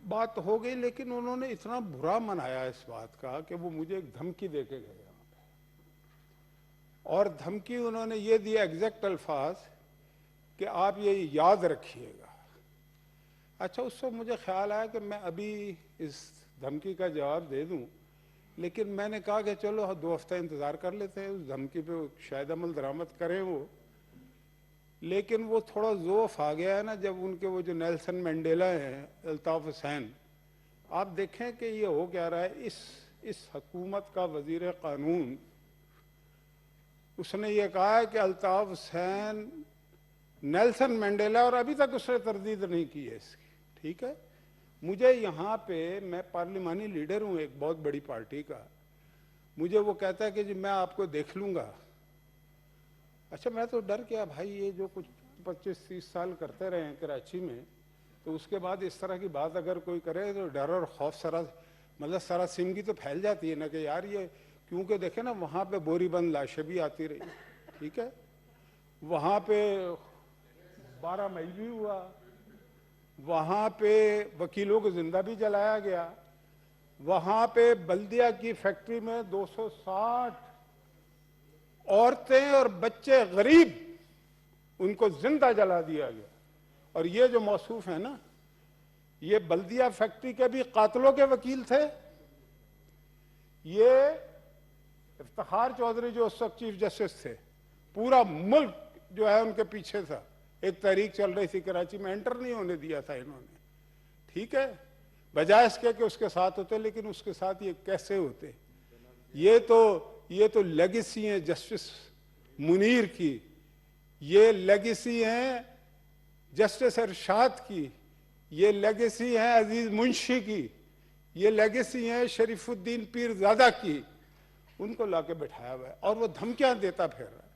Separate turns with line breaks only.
بات ہو گئی، لیکن انہوں نے اتنا برا منایا اس بات کا کہ وہ مجھے ایک دھمکی دے کے گئے یہاں پہ، اور دھمکی انہوں نے یہ دیا ایگزیکٹ الفاظ کہ آپ یہ یاد رکھیے گا۔ اچھا، اس وقت مجھے خیال آیا کہ میں ابھی اس دھمکی کا جواب دے دوں، لیکن میں نے کہا کہ چلو 2 ہفتہ انتظار کر لیتے ہیں، اس دھمکی پہ شاید عمل درآمد کریں وہ۔ لیکن وہ تھوڑا ضعف آ گیا ہے نا، جب ان کے وہ جو نیلسن منڈیلا ہیں، الطاف حسین، آپ دیکھیں کہ یہ ہو کیا رہا ہے۔ اس حکومت کا وزیر قانون، اس نے یہ کہا ہے کہ الطاف حسین نیلسن منڈیلا، اور ابھی تک اس نے تردید نہیں کی ہے اس کی، ٹھیک ہے۔ مجھے یہاں پہ، میں پارلیمانی لیڈر ہوں ایک بہت بڑی پارٹی کا، مجھے وہ کہتا ہے کہ جی میں آپ کو دیکھ لوں گا۔ اچھا، میں تو ڈر گیا بھائی، یہ جو کچھ 25-30 سال کرتے رہے ہیں کراچی میں، تو اس کے بعد اس طرح کی بات اگر کوئی کرے تو ڈر اور خوف سراسیمگی تو پھیل جاتی ہے نا، کہ یار یہ، کیونکہ دیکھیں نا وہاں پہ بوری بند لاشیں بھی آتی رہی، ٹھیک ہے، وہاں پہ 12 مئی بھی ہوا، وہاں پہ وکیلوں کو زندہ بھی جلایا گیا، وہاں پہ بلدیہ کی فیکٹری میں 260 عورتیں اور بچے غریب، ان کو زندہ جلا دیا گیا۔ اور یہ جو موصوف ہیں نا، یہ بلدیہ فیکٹری کے بھی قاتلوں کے وکیل تھے۔ یہ افتخار چودھری جو اس وقت چیف جسٹس تھے، پورا ملک جو ہے ان کے پیچھے تھا، ایک تحریک چل رہی تھی کراچی میں، انٹر نہیں ہونے دیا تھا انہوں نے، ٹھیک ہے، بجائے اس کے کہ اس کے ساتھ ہوتے، لیکن اس کے ساتھ یہ کیسے ہوتے؟ یہ تو لیگیسی ہیں جسٹس منیر کی، یہ لیگیسی ہیں جسٹس ارشاد کی، یہ لیگیسی ہیں عزیز منشی کی، یہ لیگیسی ہیں شریف الدین پیرزادہ کی، ان کو لا کے بٹھایا ہوا ہے، اور وہ دھمکیاں دیتا پھر رہا ہے۔